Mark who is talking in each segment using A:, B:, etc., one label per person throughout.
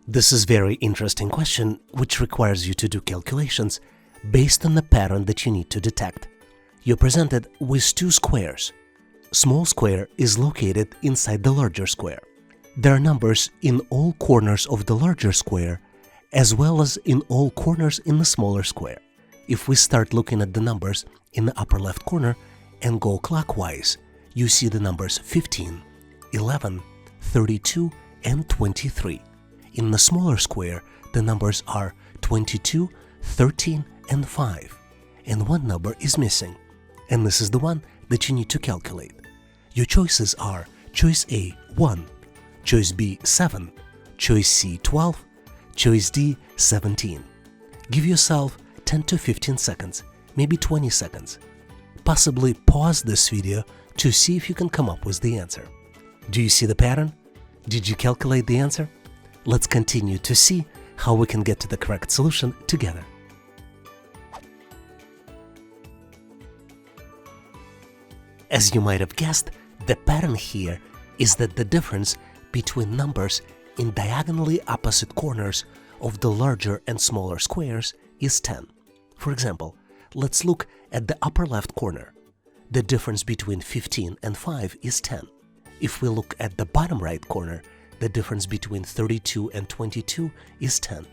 A: This is very interesting question which requires you to do calculations based on the pattern that you need to detect. You're presented with two squares. Small square is located inside the larger square. There are numbers in all corners of the larger square as well as in all corners in the smaller square. If we start looking at the numbers in the upper left corner and go clockwise, you see the numbers 15, 11, 32, and 23. In the smaller square, the numbers are 22, 13, and 5. And one number is missing. And this is the one that you need to calculate. Your choices are choice A, 1, choice B, 7, choice C, 12, choice D, 17. Give yourself 10 to 15 seconds, maybe 20 seconds. Possibly pause this video to see if you can come up with the answer. Do you see the pattern? Did you calculate the answer? Let's continue to see how we can get to the correct solution together. As you might have guessed, the pattern here is that the difference between numbers in diagonally opposite corners of the larger and smaller squares is 10. For example, let's look at the upper left corner. The difference between 15 and 5 is 10. If we look at the bottom right corner, the difference between 32 and 22 is 10.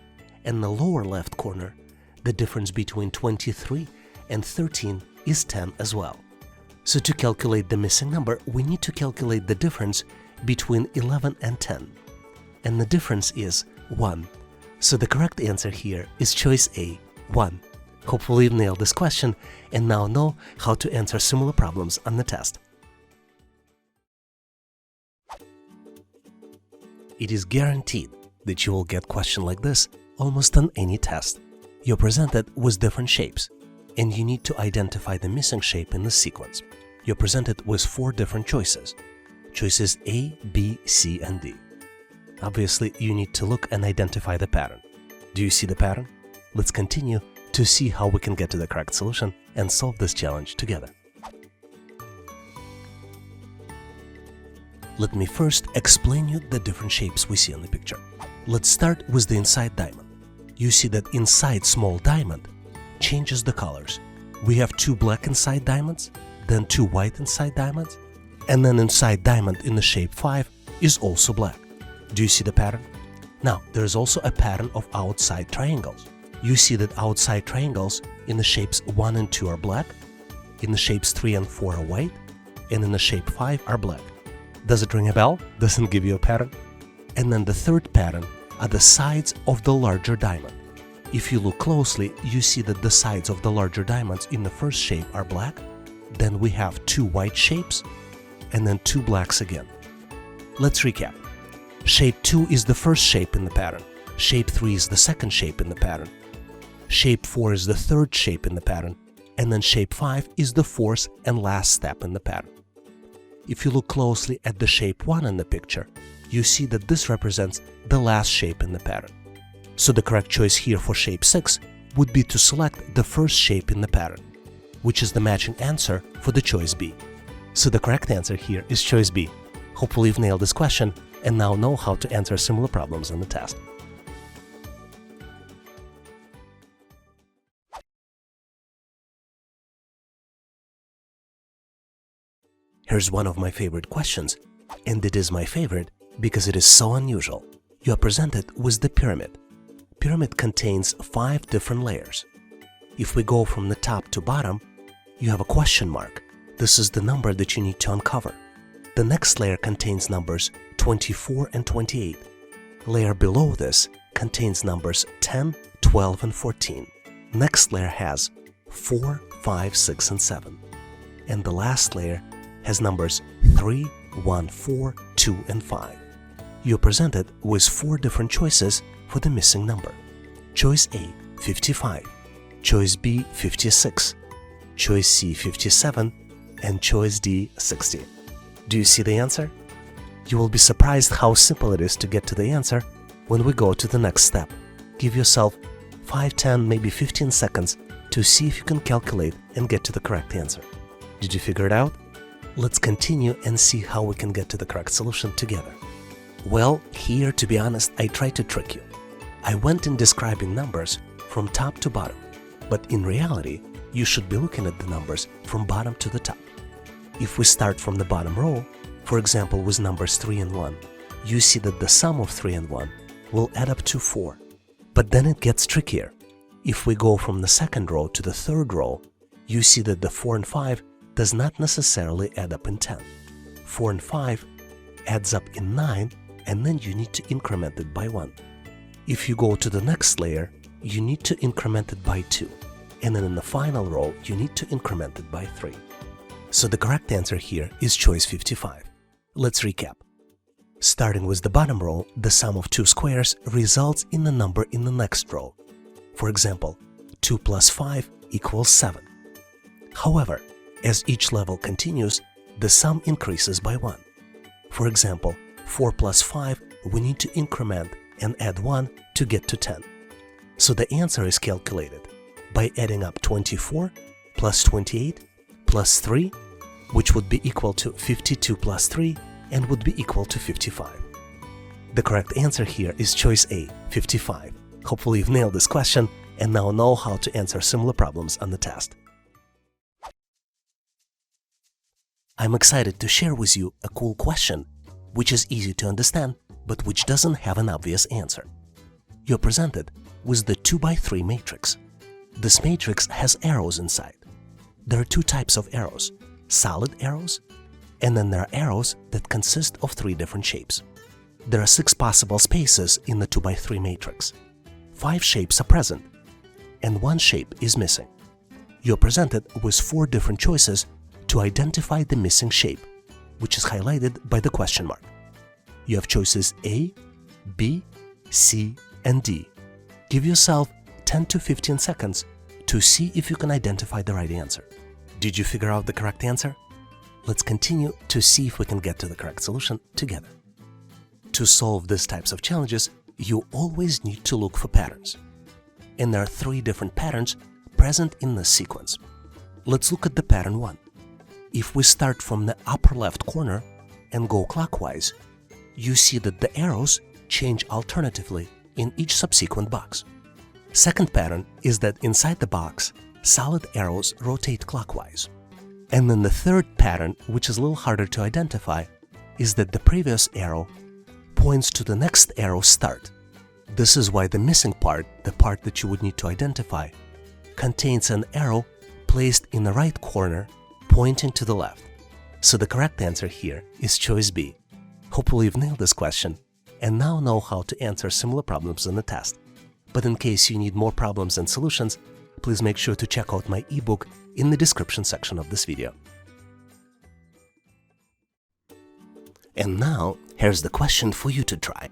A: And the lower left corner, the difference between 23 and 13 is 10 as well. So to calculate the missing number, we need to calculate the difference between 11 and 10. And the difference is 1. So the correct answer here is choice A, 1. Hopefully you've nailed this question and now know how to answer similar problems on the test. It is guaranteed that you will get a question like this almost on any test. You're presented with different shapes, and you need to identify the missing shape in the sequence. You're presented with 4 different choices. Choices A, B, C, and D. Obviously, you need to look and identify the pattern. Do you see the pattern? Let's continue to see how we can get to the correct solution and solve this challenge together. Let me first explain you the different shapes we see in the picture. Let's start with the inside diamond. You see that inside small diamond changes the colors. We have 2 black inside diamonds, then 2 white inside diamonds, and then inside diamond in the shape 5 is also black. Do you see the pattern? Now, there is also a pattern of outside triangles. You see that outside triangles in the shapes 1 and 2 are black, in the shapes 3 and 4 are white, and in the shape 5 are black. Does it ring a bell? Doesn't give you a pattern? And then the third pattern are the sides of the larger diamond. If you look closely, you see that the sides of the larger diamonds in the first shape are black, then we have 2 white shapes, and then 2 blacks again. Let's recap. Shape 2 is the first shape in the pattern. Shape 3 is the second shape in the pattern. Shape 4 is the third shape in the pattern. And then shape 5 is the 4th and last step in the pattern. If you look closely at the shape 1 in the picture, you see that this represents the last shape in the pattern. So the correct choice here for shape 6 would be to select the first shape in the pattern, which is the matching answer for the choice B. So the correct answer here is choice B. Hopefully you've nailed this question and now know how to answer similar problems on the test. Here's one of my favorite questions, and it is my favorite because it is so unusual. You are presented with the pyramid. Pyramid contains 5 different layers. If we go from the top to bottom, you have a question mark. This is the number that you need to uncover. The next layer contains numbers 24 and 28. Layer below this contains numbers 10, 12, and 14. Next layer has 4, 5, 6, and 7. And the last layer has numbers 3, 1, 4, 2, and 5. You're presented with 4 different choices for the missing number. Choice A, 55. Choice B, 56. Choice C, 57. And choice D, 60. Do you see the answer? You will be surprised how simple it is to get to the answer when we go to the next step. Give yourself 5, 10, maybe 15 seconds to see if you can calculate and get to the correct answer. Did you figure it out? Let's continue and see how we can get to the correct solution together. Well, here, to be honest, I tried to trick you. I went in describing numbers from top to bottom, but in reality, you should be looking at the numbers from bottom to the top. If we start from the bottom row, for example with numbers 3 and 1, you see that the sum of 3 and 1 will add up to 4. But then it gets trickier. If we go from the second row to the third row, you see that the 4 and 5 does not necessarily add up in 10. 4 and 5 adds up in 9, and then you need to increment it by 1. If you go to the next layer, you need to increment it by 2. And then in the final row, you need to increment it by 3. So the correct answer here is choice 55. Let's recap. Starting with the bottom row, the sum of two squares results in the number in the next row. For example, 2 plus 5 equals 7. However, as each level continues, the sum increases by 1. For example, 4 plus 5, we need to increment and add 1 to get to 10. So the answer is calculated by adding up 24 plus 28 plus 3, which would be equal to 52 plus 3 and would be equal to 55. The correct answer here is choice A, 55. Hopefully you've nailed this question and now know how to answer similar problems on the test. I'm excited to share with you a cool question, which is easy to understand, but which doesn't have an obvious answer. You're presented with the 2x3 matrix. This matrix has arrows inside. There are two types of arrows, solid arrows, and then there are arrows that consist of 3 different shapes. There are 6 possible spaces in the 2x3 matrix. 5 shapes are present, and 1 shape is missing. You're presented with 4 different choices to identify the missing shape, which is highlighted by the question mark. You have choices A, B, C, and D. Give yourself 10 to 15 seconds to see if you can identify the right answer. Did you figure out the correct answer? Let's continue to see if we can get to the correct solution together. To solve these types of challenges, you always need to look for patterns. And there are 3 different patterns present in this sequence. Let's look at the pattern 1. If we start from the upper left corner and go clockwise, you see that the arrows change alternatively in each subsequent box. Second pattern is that inside the box, solid arrows rotate clockwise. And then the third pattern, which is a little harder to identify, is that the previous arrow points to the next arrow's start. This is why the missing part, the part that you would need to identify, contains an arrow placed in the right corner pointing to the left. So the correct answer here is choice B. Hopefully you've nailed this question and now know how to answer similar problems in the test. But in case you need more problems and solutions, please make sure to check out my ebook in the description section of this video. And now, here's the question for you to try.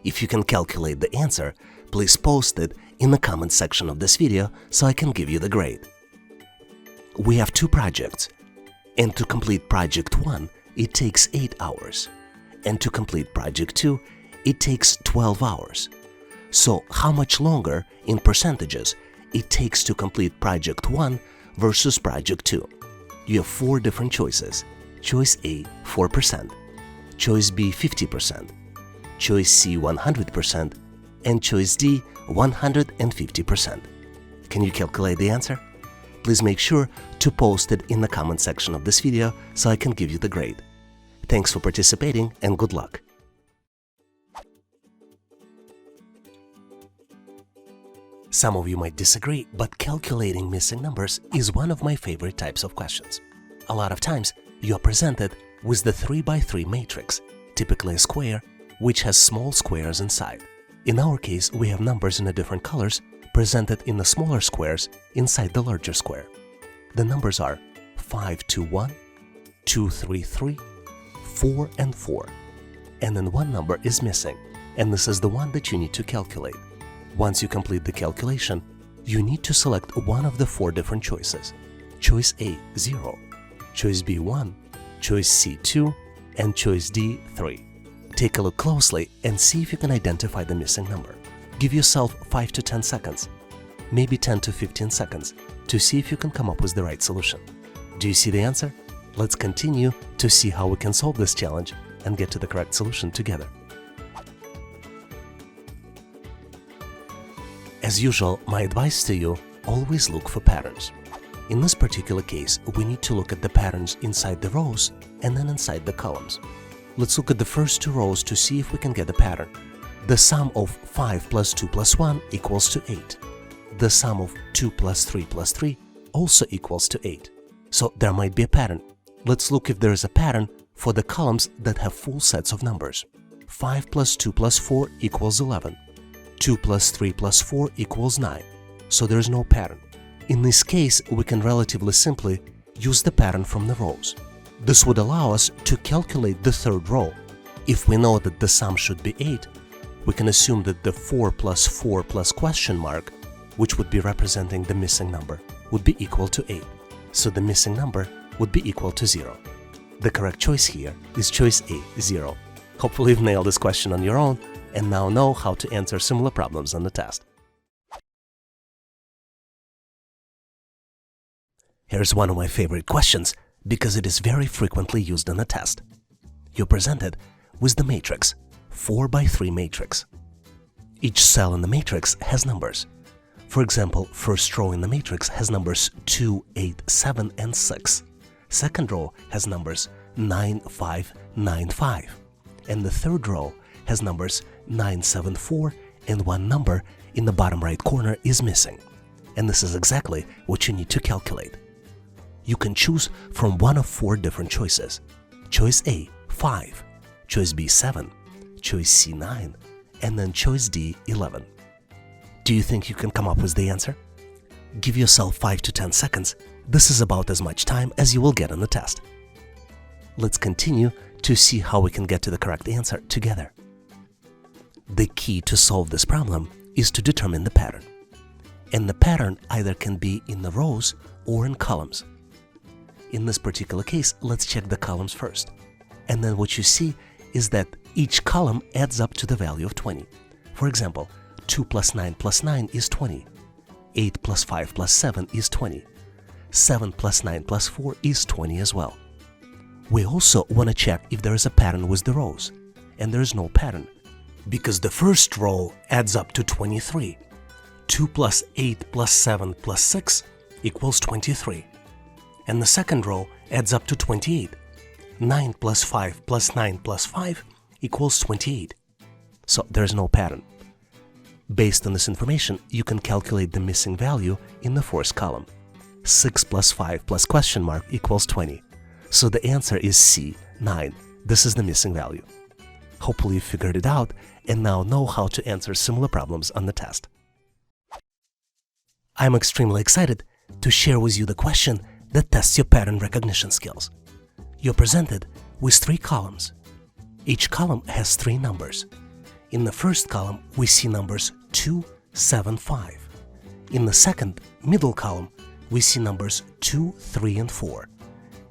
A: If you can calculate the answer, please post it in the comment section of this video so I can give you the grade. We have 2 projects, and to complete project 1, it takes 8 hours, and to complete project 2, it takes 12 hours. So how much longer in percentages it takes to complete project 1 versus project 2? You have 4 different choices. Choice A, 4%, choice B, 50%, choice C, 100%, and choice D, 150%. Can you calculate the answer? Please make sure to post it in the comment section of this video so I can give you the grade. Thanks for participating and good luck! Some of you might disagree, but calculating missing numbers is one of my favorite types of questions. A lot of times, you are presented with the 3x3 matrix, typically a square, which has small squares inside. In our case, we have numbers in the different colors presented in the smaller squares inside the larger square. The numbers are 521, 233, 4 and 4. And then one number is missing, and this is the one that you need to calculate. Once you complete the calculation, you need to select one of the 4 different choices. Choice A, 0, choice B, 1, choice C, 2, and choice D, 3. Take a look closely and see if you can identify the missing number. Give yourself 5 to 10 seconds, maybe 10 to 15 seconds, to see if you can come up with the right solution. Do you see the answer? Let's continue to see how we can solve this challenge and get to the correct solution together. As usual, my advice to you, always look for patterns. In this particular case, we need to look at the patterns inside the rows and then inside the columns. Let's look at the first two rows to see if we can get a pattern. The sum of 5 plus 2 plus 1 equals to 8. The sum of 2 plus 3 also equals to 8. So there might be a pattern. Let's look if there is a pattern for the columns that have full sets of numbers. 5 plus 2 plus 4 equals 11. 2 plus 3 plus 4 equals 9. So there is no pattern. In this case, we can relatively simply use the pattern from the rows. This would allow us to calculate the third row. If we know that the sum should be 8, we can assume that the 4 plus question mark, which would be representing the missing number, would be equal to 8. So the missing number would be equal to 0. The correct choice here is choice A, 0. Hopefully you've nailed this question on your own and now know how to answer similar problems on the test. Here's one of my favorite questions because it is very frequently used on the test. You're presented with the matrix, 4 by 3 matrix. Each cell in the matrix has numbers. For example, first row in the matrix has numbers 2, 8, 7, and 6. Second row has numbers 9, 5, 9, 5. And the third row has numbers 9, 7, 4, and one number in the bottom right corner is missing. And this is exactly what you need to calculate. You can choose from one of 4 different choices. Choice A, 5. Choice B, 7. Choice C, 9. And then choice D, 11. Do you think you can come up with the answer? Give yourself 5 to 10 seconds. This is about as much time as you will get on the test. Let's continue to see how we can get to the correct answer together. The key to solve this problem is to determine the pattern. And the pattern either can be in the rows or in columns. In this particular case, let's check the columns first. And then what you see is that each column adds up to the value of 20. For example, 2 plus 9 is 20. 8 plus 5 plus 7 is 20. 7 plus 9 plus 4 is 20 as well. We also want to check if there is a pattern with the rows. And there is no pattern, because the first row adds up to 23. 2 plus 8 plus 7 plus 6 equals 23. And the second row adds up to 28. 9 plus 5 plus 9 plus 5 equals 28. So there is no pattern. Based on this information, you can calculate the missing value in the fourth column. 6 plus 5 plus question mark equals 20. So the answer is C, 9. This is the missing value. Hopefully you figured it out and now know how to answer similar problems on the test. I'm extremely excited to share with you the question that tests your pattern recognition skills. You're presented with 3 columns. Each column has 3 numbers. In the first column, we see numbers 2, 7, 5. In the second, middle column, we see numbers 2, 3, and 4.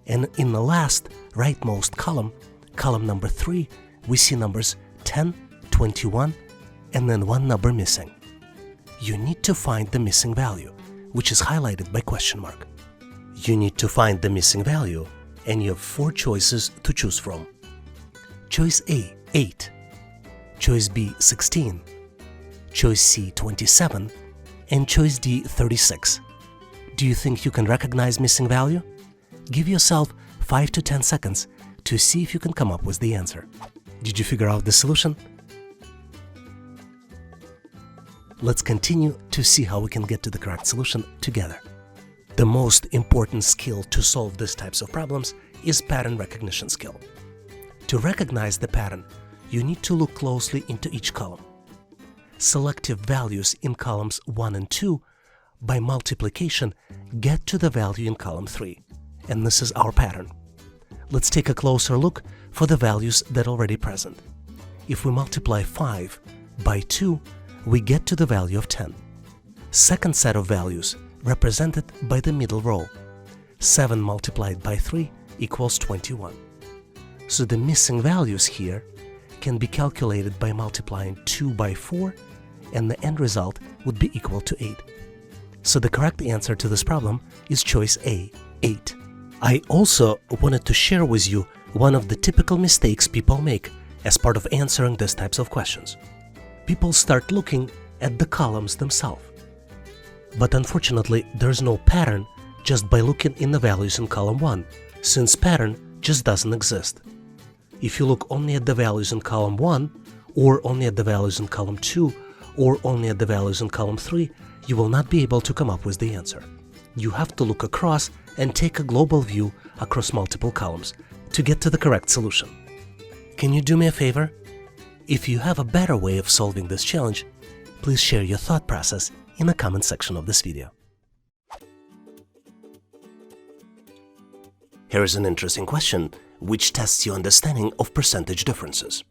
A: And in the last, rightmost column, column number 3, we see numbers 10, 21, and then one number missing. You need to find the missing value, which is highlighted by question mark. You need to find the missing value, and you have 4 choices to choose from. Choice A, 8. Choice B, 16. Choice C, 27. And choice D, 36. Do you think you can recognize missing value? Give yourself 5 to 10 seconds to see if you can come up with the answer. Did you figure out the solution? Let's continue to see how we can get to the correct solution together. The most important skill to solve these types of problems is pattern recognition skill. To recognize the pattern, you need to look closely into each column. Selective values in columns 1 and 2 by multiplication get to the value in column 3, and this is our pattern. Let's take a closer look for the values that are already present. If we multiply 5 by 2, we get to the value of 10. Second set of values represented by the middle row. 7 multiplied by 3 equals 21. So the missing values here can be calculated by multiplying 2 by 4, and the end result would be equal to 8. So the correct answer to this problem is choice A, 8. I also wanted to share with you one of the typical mistakes people make as part of answering these types of questions. People start looking at the columns themselves. But unfortunately, there's no pattern just by looking in the values in column 1, since pattern just doesn't exist. If you look only at the values in column 1, or only at the values in column 2, or only at the values in column 3, you will not be able to come up with the answer. You have to look across and take a global view across multiple columns to get to the correct solution. Can you do me a favor? If you have a better way of solving this challenge, please share your thought process in the comment section of this video. Here is an interesting question which tests your understanding of percentage differences.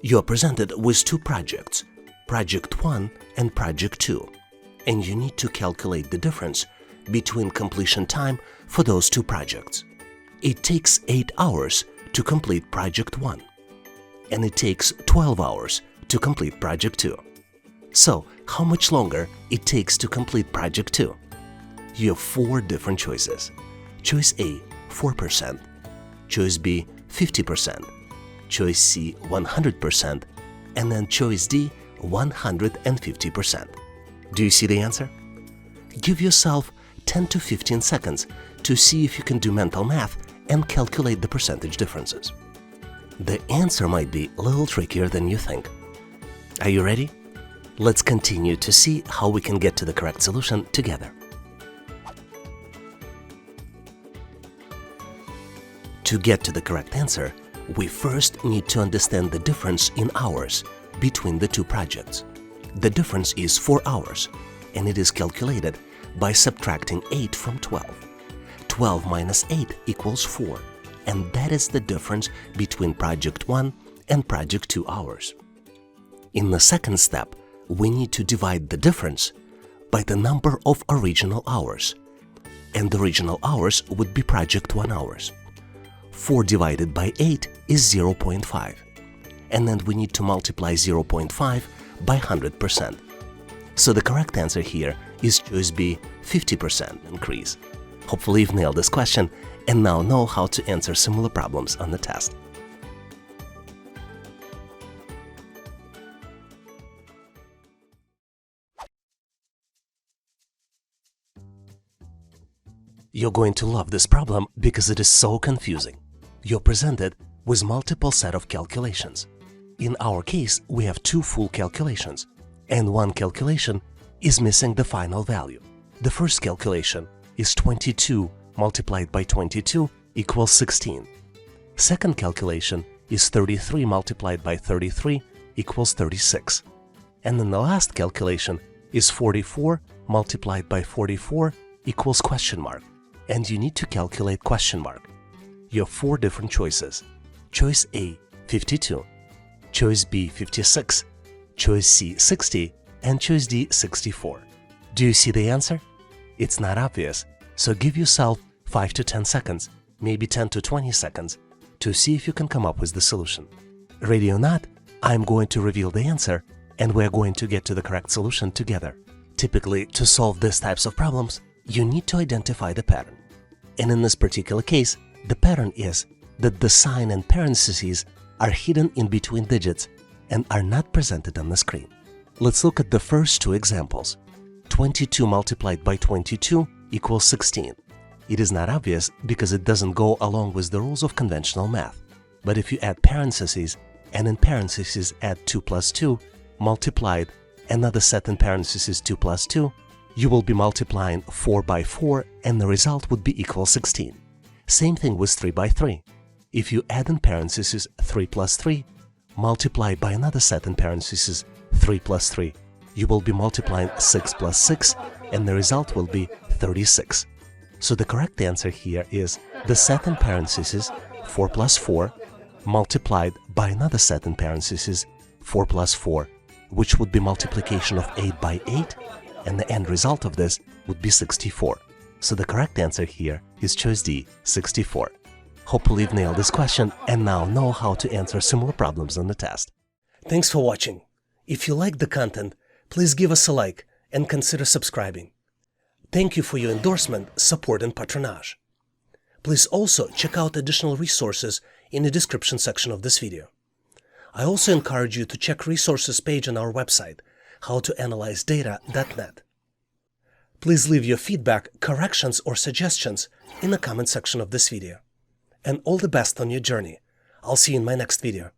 A: You are presented with two projects, Project 1 and Project 2, and you need to calculate the difference between completion time for those two projects. It takes 8 hours to complete Project 1, and it takes 12 hours to complete Project 2. So, how much longer it takes to complete Project 2? You have 4 different choices. Choice A, 4%, Choice B, 50%, Choice C, 100%, and then Choice D, 150%. Do you see the answer? Give yourself 10 to 15 seconds to see if you can do mental math and calculate the percentage differences. The answer might be a little trickier than you think. Are you ready? Let's continue to see how we can get to the correct solution together. To get to the correct answer, we first need to understand the difference in hours between the two projects. The difference is 4 hours, and it is calculated by subtracting 8 from 12. 12 minus 8 equals 4, and that is the difference between Project 1 and Project 2 hours. In the second step, we need to divide the difference by the number of original hours, and the original hours would be Project 1 hours. 4 divided by 8 is 0.5, and then we need to multiply 0.5 by 100%. So the correct answer here is choice B, 50% increase. Hopefully you've nailed this question and now know how to answer similar problems on the test. You're going to love this problem because it is so confusing. You're presented with multiple set of calculations. In our case, we have 2 full calculations, and one calculation is missing the final value. The first calculation is 22 multiplied by 22 equals 16. Second calculation is 33 multiplied by 33 equals 36. And then the last calculation is 44 multiplied by 44 equals question mark. And you need to calculate question mark. You have 4 different choices. Choice A, 52. Choice B, 56. Choice C, 60. And choice D, 64. Do you see the answer? It's not obvious, so give yourself 5 to 10 seconds, maybe 10 to 20 seconds, to see if you can come up with the solution. Ready or not, I'm going to reveal the answer, and we're going to get to the correct solution together. Typically, to solve these types of problems, you need to identify the pattern. And in this particular case, the pattern is that the sign and parentheses are hidden in between digits and are not presented on the screen. Let's look at the first 2 examples. 22 multiplied by 22 equals 16. It is not obvious because it doesn't go along with the rules of conventional math. But if you add parentheses and in parentheses add 2 plus 2, multiplied another set in parentheses 2 plus 2, you will be multiplying 4 by 4 and the result would be equal 16. Same thing with 3 by 3. If you add in parentheses 3 plus 3, multiply by another set in parentheses 3 plus 3, you will be multiplying 6 plus 6 and the result will be 36. So the correct answer here is the set in parentheses 4 plus 4 multiplied by another set in parentheses 4 plus 4, which would be multiplication of 8 by 8, and the end result of this would be 64. So the correct answer here is choice D, 64. Hopefully you've nailed this question and now know how to answer similar problems on the test. Thanks for watching. If you liked the content, please give us a like and consider subscribing. Thank you for your endorsement, support and patronage. Please also check out additional resources in the description section of this video. I also encourage you to check resources page on our website, howtoanalyzedata.net. Please leave your feedback, corrections, or suggestions in the comment section of this video. And all the best on your journey. I'll see you in my next video.